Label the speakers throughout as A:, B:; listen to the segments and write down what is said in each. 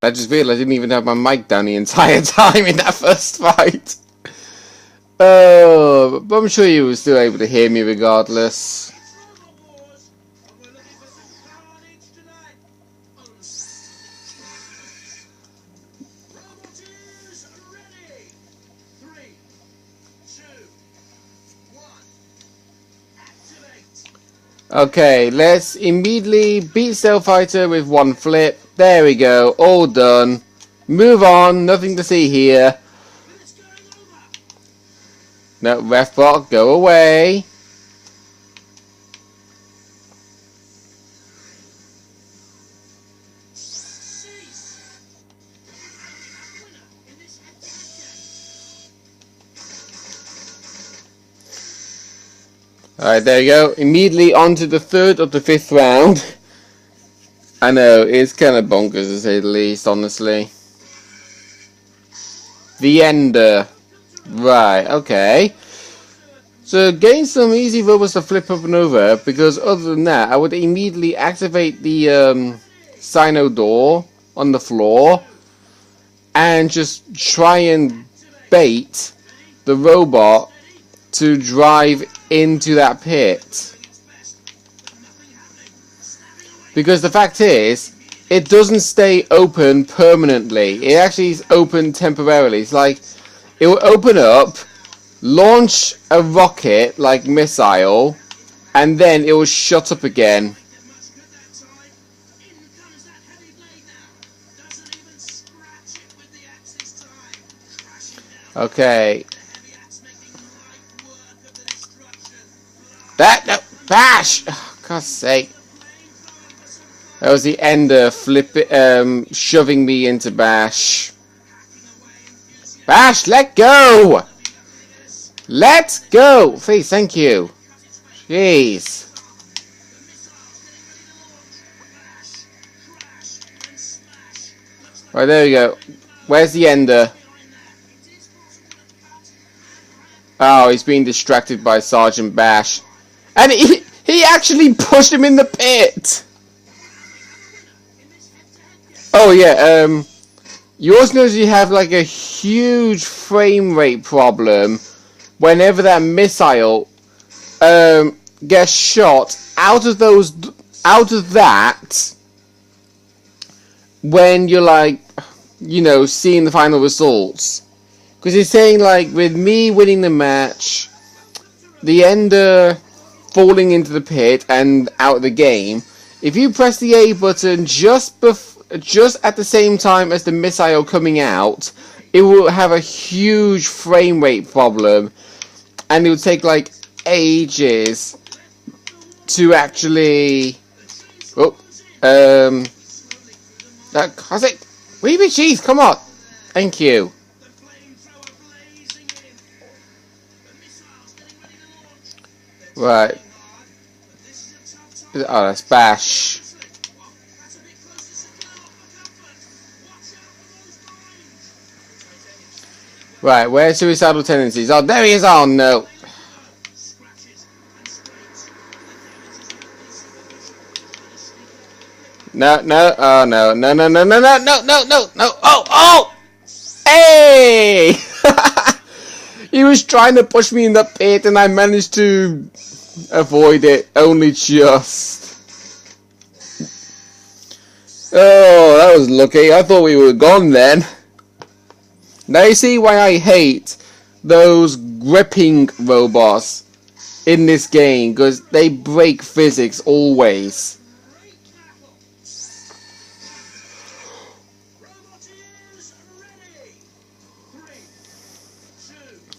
A: I just realized I didn't even have my mic down the entire time in that first fight. Oh, but I'm sure you were still able to hear me regardless. Okay, let's immediately beat Stealth Fighter with one flip. There we go, all done. Move on, nothing to see here. No, Refbot, go away. Alright, there you go. Immediately on to the third of the fifth round. I know, it's kind of bonkers to say the least, honestly. The Ender. Right, okay. So getting some easy robots to flip up and over, because other than that, I would immediately activate the Cyno door on the floor and just try and bait the robot to drive into that pit. Because the fact is, it doesn't stay open permanently. It actually is open temporarily. It's like, it will open up, launch a rocket, like missile, and then it will shut up again. Okay. No, bash! Oh, God's sake. That was the Ender shoving me into Bash. Bash, let go! Let go! Please, thank you. Jeez. Right, there we go. Where's the Ender? Oh, he's being distracted by Sergeant Bash. And he actually pushed him in the pit! Oh yeah, you also notice you have like a huge frame rate problem whenever that missile gets shot out of that when you're like, you know, seeing the final results. Because he's saying like, with me winning the match, the Ender falling into the pit and out of the game, if you press the A button just at the same time as the missile coming out, it will have a huge frame rate problem, and it will take like ages to actually. Cossack, Weeby cheese, come on, thank you. Right. Oh, that's Bash. Right, where's Suicidal Tendencies? Oh, there he is! Oh, no. No, oh, no. Oh! Hey! He was trying to push me in the pit and I managed to avoid it, only just. Oh, that was lucky. I thought we were gone then. Now you see why I hate those gripping robots in this game, because they break physics always.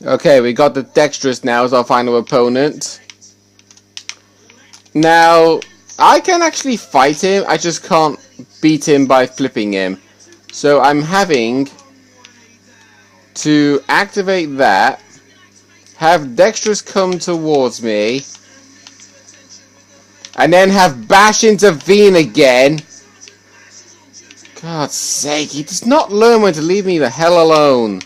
A: Okay, we got the Dexterous now as our final opponent. Now, I can actually fight him, I just can't beat him by flipping him. So I'm having to activate that, have Dexterous come towards me, and then have Bash intervene again. God's sake, he does not learn when to leave me the hell alone.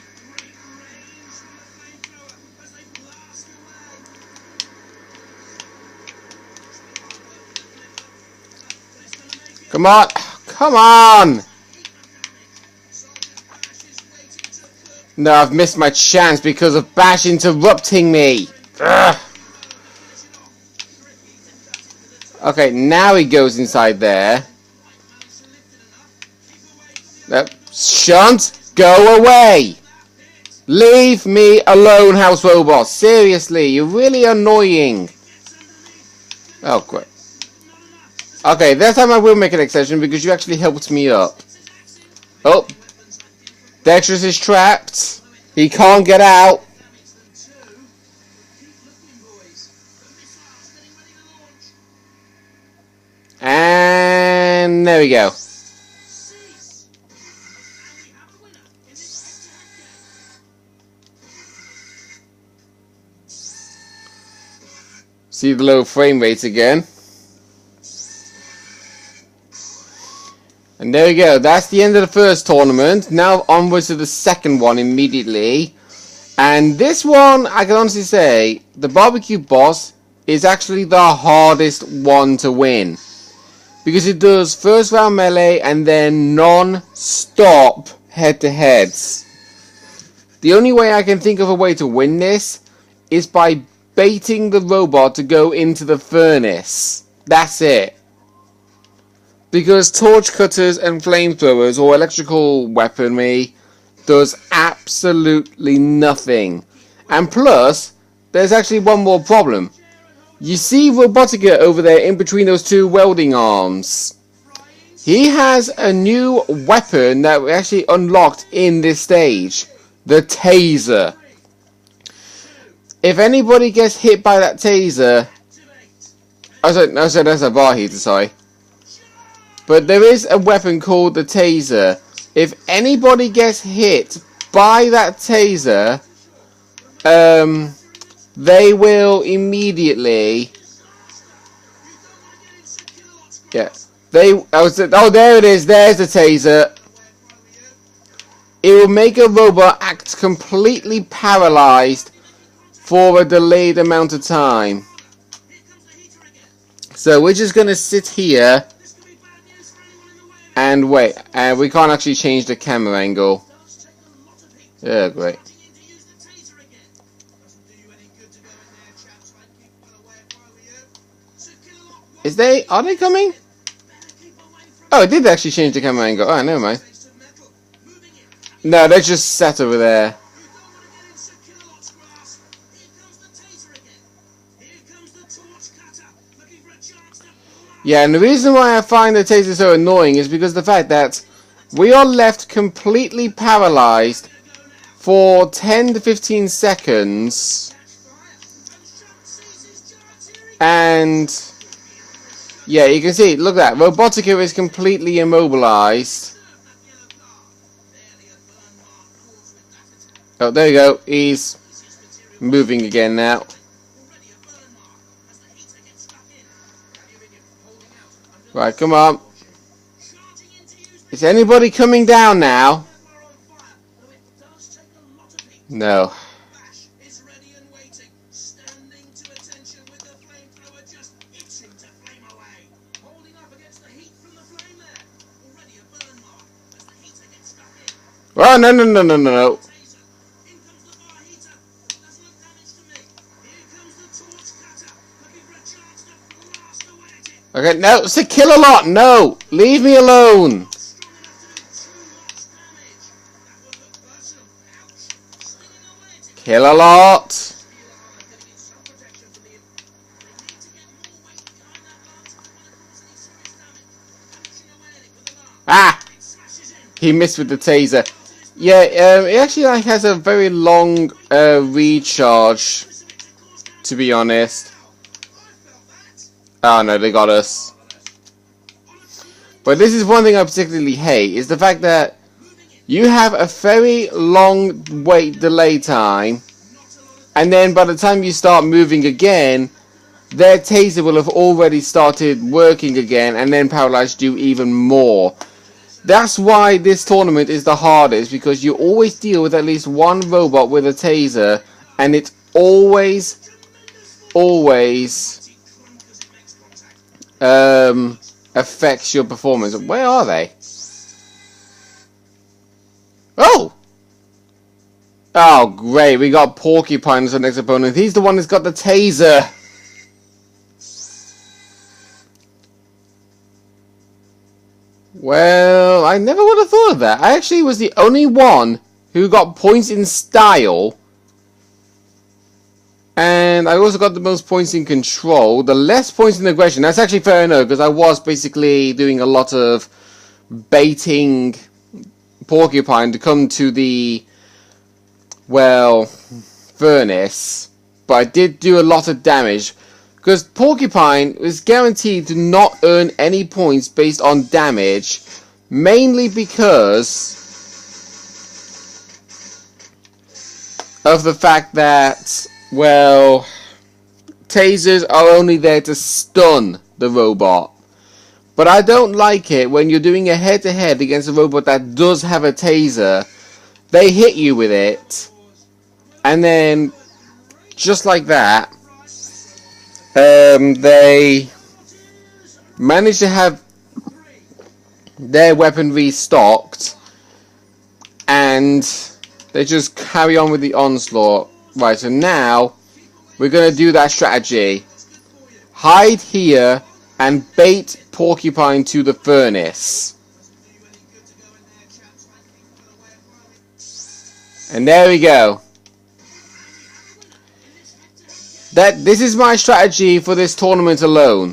A: Come on! Come on! No, I've missed my chance because of Bash interrupting me. Ugh. Okay, now he goes inside there. Shunt, go away. Leave me alone, House Robot. Seriously, you're really annoying. Oh, great. Okay, this time I will make an exception because you actually helped me up. Oh. Dexterous is trapped. He can't get out. And there we go. See the low frame rates again. And there we go. That's the end of the first tournament. Now onwards to the second one immediately. And this one, I can honestly say, the barbecue boss is actually the hardest one to win. Because it does first round melee and then non-stop head-to-heads. The only way I can think of a way to win this is by baiting the robot to go into the furnace. That's it. Because torch cutters and flamethrowers or electrical weaponry does absolutely nothing. And plus, there's actually one more problem. You see Robotica over there in between those two welding arms. He has a new weapon that we actually unlocked in this stage. The taser. If anybody gets hit by that taser... I said that's a bar heater, sorry. But there is a weapon called the taser. If anybody gets hit by that taser, they will immediately... Yeah. Oh, there it is. There's the taser. It will make a robot act completely paralyzed for a delayed amount of time. So we're just going to sit here and wait. And we can't actually change the camera angle. Yeah, great. Are they coming? Oh, it did actually change the camera angle. Oh, never mind. No, they're just sat over there. Yeah, and the reason why I find the taser so annoying is because of the fact that we are left completely paralyzed for 10 to 15 seconds. And yeah, you can see, look at that. Robotica is completely immobilized. Oh, there you go. He's moving again now. Right, come on. Is anybody coming down now? No. Oh, no. Okay, no, it's a Kill-A-Lot, no! Leave me alone! Kill-A-Lot! Ah! He missed with the taser. Yeah, it actually has a very long recharge, to be honest. Oh no, they got us. But this is one thing I particularly hate, is the fact that you have a very long wait delay time, and then by the time you start moving again, their taser will have already started working again and then paralyzed you even more. That's why this tournament is the hardest, because you always deal with at least one robot with a taser, and it always affects your performance. Where are they? Oh! Oh, great. We got Porcupine as our next opponent. He's the one that's got the taser. Well, I never would have thought of that. I actually was the only one who got points in style. And I also got the most points in control. The less points in aggression. That's actually fair enough, because I was basically doing a lot of baiting Porcupine to come to the, well, furnace. But I did do a lot of damage. Because Porcupine is guaranteed to not earn any points based on damage. Mainly because of the fact that, well, tasers are only there to stun the robot. But I don't like it when you're doing a head-to-head against a robot that does have a taser. They hit you with it, and then, just like that, they manage to have their weapon restocked, and they just carry on with the onslaught. Right, so now we're going to do that strategy. Hide here and bait Porcupine to the furnace. And there we go. This is my strategy for this tournament alone.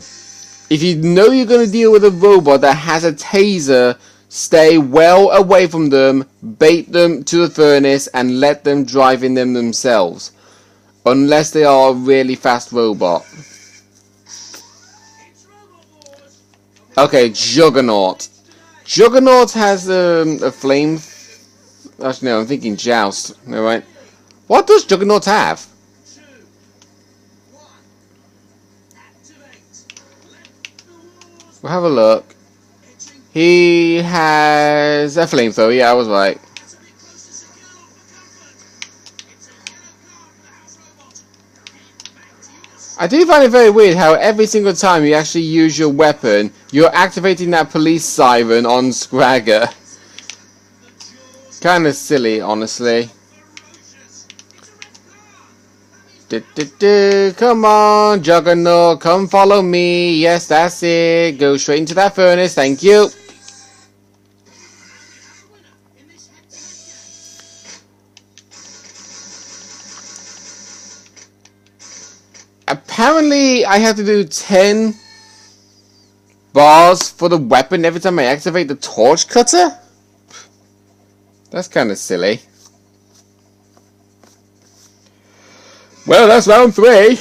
A: If you know you're going to deal with a robot that has a taser, stay well away from them, bait them to the furnace, and let them drive in them themselves. Unless they are a really fast robot. Okay, Juggernaut. Juggernaut has a flame... Actually, no, I'm thinking Joust. Alright. What does Juggernaut have? We'll have a look. He has a flamethrower. Yeah, I was right. I do find it very weird how every single time you actually use your weapon, you're activating that police siren on Scragger. Kind of silly, honestly. Come on, Juggernaut, come follow me. Yes, that's it. Go straight into that furnace. Thank you. Apparently, I have to do 10 bars for the weapon every time I activate the torch cutter? That's kind of silly. Well, that's round 3.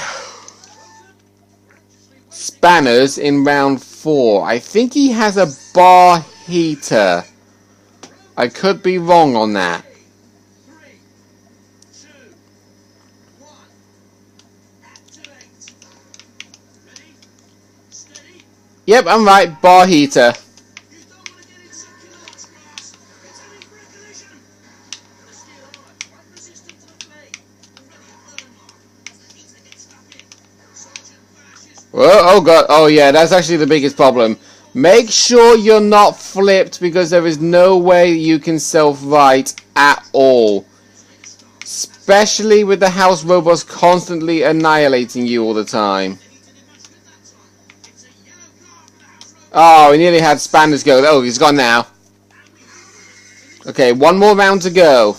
A: Spanners in round 4. I think he has a bar heater. I could be wrong on that. Yep, I'm right. Bar heater. Oh god, oh yeah, that's actually the biggest problem. Make sure you're not flipped, because there is no way you can self-right at all. Especially with the house robots constantly annihilating you all the time. Oh, we nearly had Spanners go. Oh, he's gone now. Okay, one more round to go.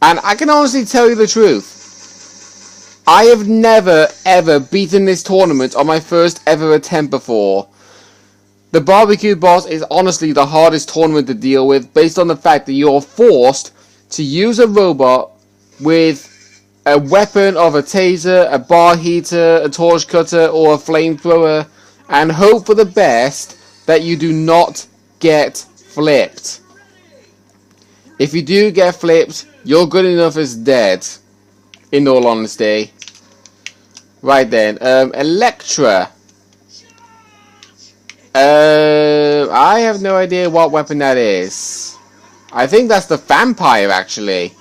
A: And I can honestly tell you the truth. I have never, ever beaten this tournament on my first ever attempt before. The barbecue boss is honestly the hardest tournament to deal with, based on the fact that you're forced to use a robot with a weapon of a taser, a bar heater, a torch cutter, or a flamethrower, and hope for the best that you do not get flipped. If you do get flipped, you're good enough as dead. In all honesty. Right then, Electra. I have no idea what weapon that is. I think that's the vampire, actually.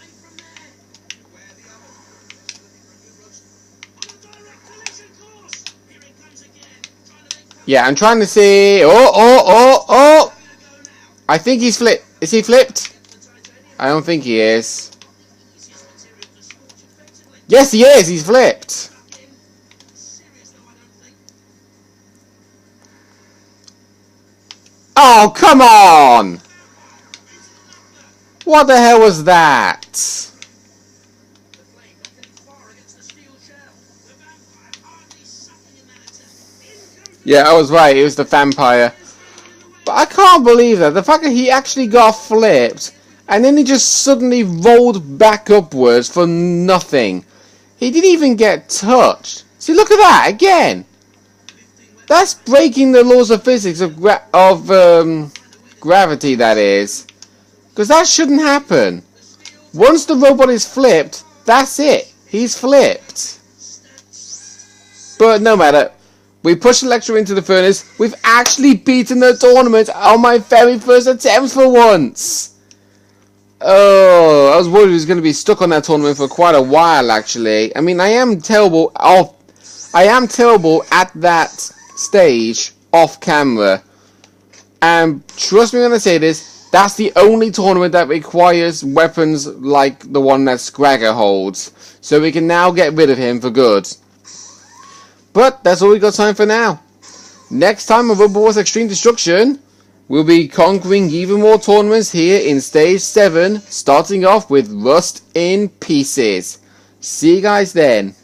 A: Yeah, I'm trying to see. Oh! I think he's flipped. Is he flipped? I don't think he is. Yes, he is. He's flipped. Oh, come on! What the hell was that? Yeah, I was right. It was the vampire. But I can't believe that. The fact that he actually got flipped and then he just suddenly rolled back upwards for nothing. He didn't even get touched. See, look at that again. That's breaking the laws of physics of gravity, that is. Because that shouldn't happen. Once the robot is flipped, that's it. He's flipped. But no matter. We pushed Electro into the furnace. We've actually beaten the tournament on my very first attempt for once. Oh, I was worried he was going to be stuck on that tournament for quite a while, actually. I mean, I am terrible at that stage off camera. And trust me when I say this, that's the only tournament that requires weapons like the one that Scragger holds. So we can now get rid of him for good. But that's all we got time for now. Next time on Robot Wars Extreme Destruction, we'll be conquering even more tournaments here in Stage 7, starting off with Rust in Pieces. See you guys then.